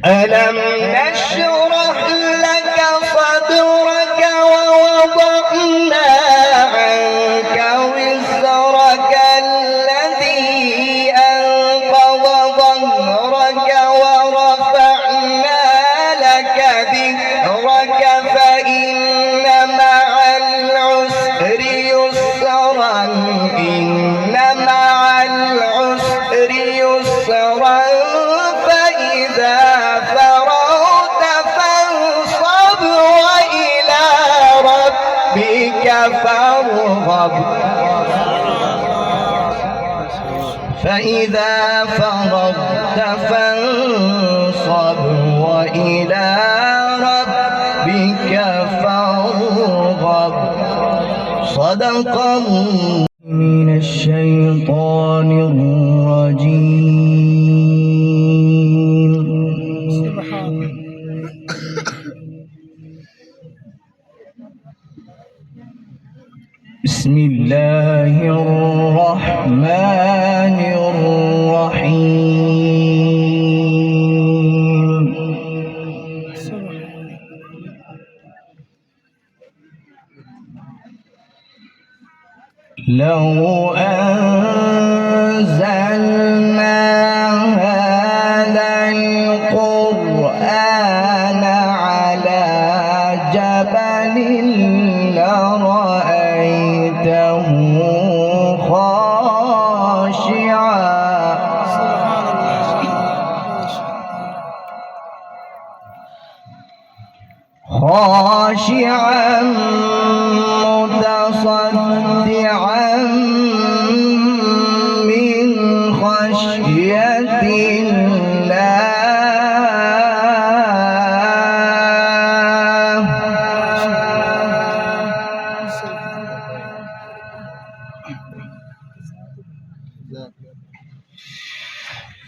ألم نشرح لك صدرك ووضعنا عنك وزرك الذي أنقض ظهرك ورفعنا لك ذكرك فإن مع العسر يسرا إن مع العسر يسرا فإذا فرغت فانصب وإلى ربك فارغب فإذا فرغت فانصب وإلى ربك فارغب. صدق الله. من الشيطان الرجيم. بسم الله الرحمن الرحيم. لو أنزلنا هذا القرآن على جبل لرأيته خاشعا متصدعا من خشية الله.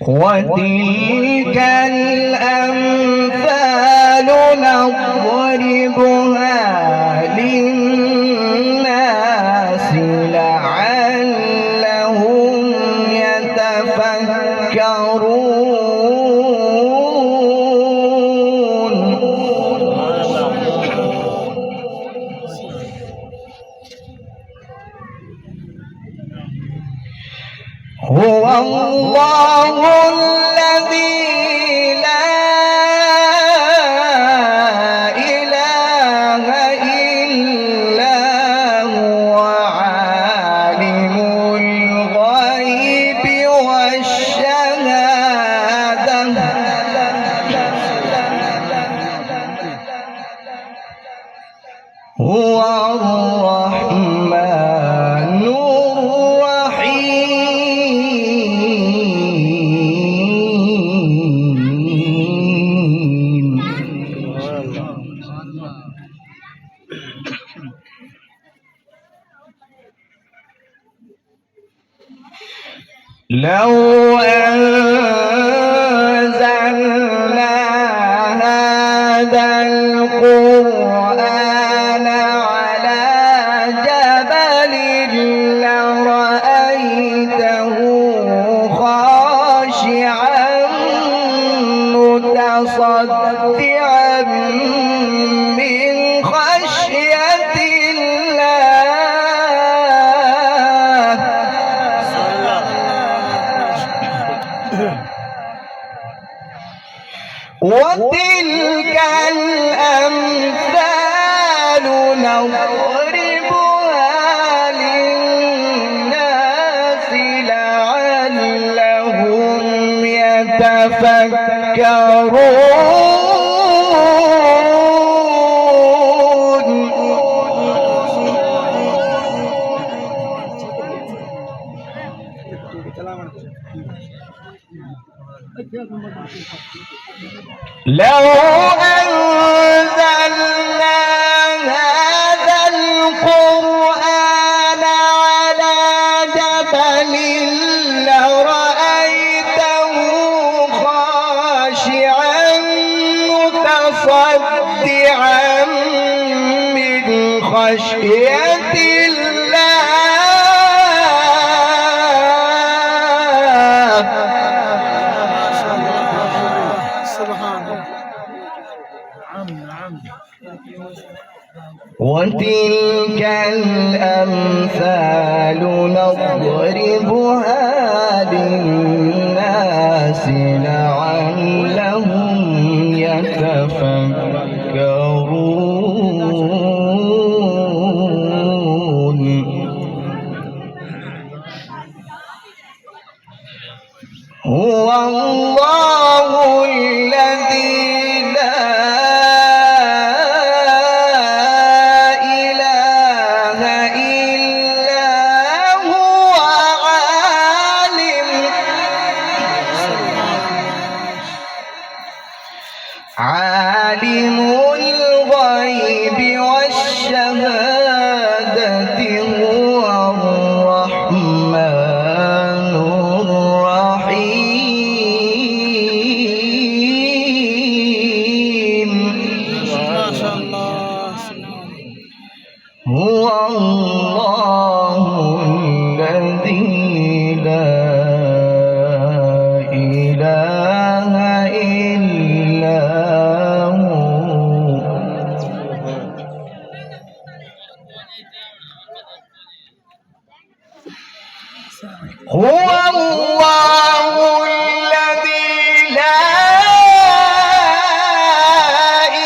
وتلك الأمثال نضربها للناس لعلهم يتفكرون. هو الله الذي لا إله إلا هو عالم الغيب والشهادة هو الرحمن الرحيم. لو أنزلنا هذا القرآن على جبل لرأيته خاشعا متصدعا من خشية الله. وتلك الأمثال نضربها للناس لعلهم يتفكرون. لو أنزلنا هذا القرآن على جبل لرأيته خاشعا متصدعا من خشية الله. وتلك الأمثال نضربها للناس لعلهم يتفكرون. هو الله الذي عالم الغيب والشهادة هو الرحمن الرحيم. ما شاء الله. هو الله الذي لا إله إلا هو الله الذي لا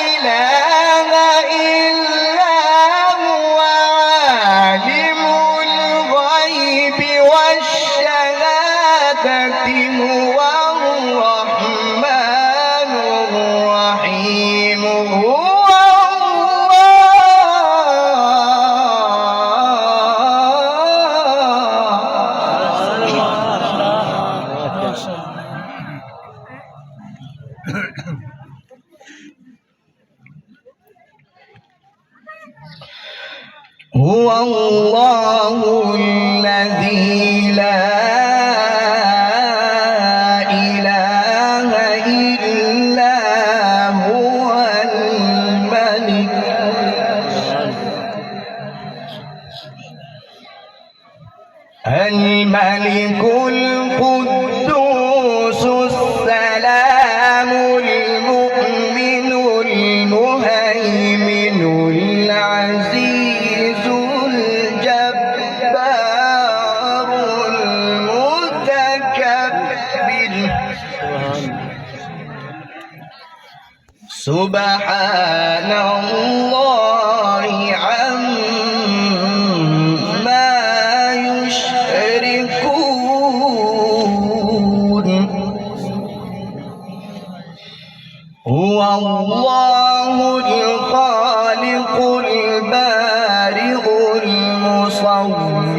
إله إلا هو عالم الغيب والشهادة هو الرحمن الرحيم. هو الله الذي لا إله إلا هو الملك القدوس السلام المؤمن المهيمن العزيز الجبار المتكبر. سبحان الله عما يشركون. هو الله الخالق البارئ المصور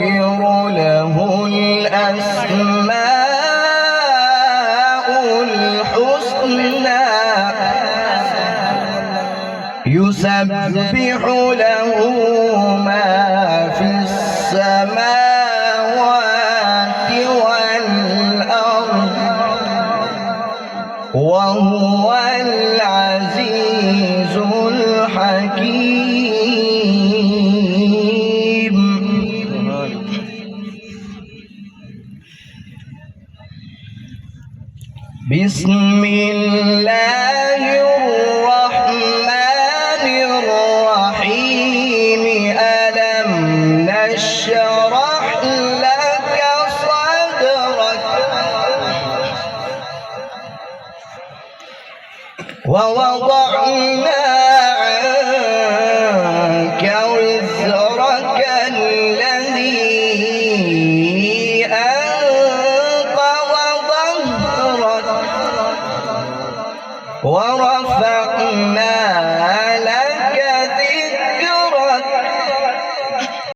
له الأسماء الحسنى يسبح له ما في السماوات والأرض وهو العزيز الحكيم. بسم الله الرحمن الرحيم. ألم نشرح لك صدرك ووضعنا عنك وزرك الذي أنقض ظهرك ورفعنا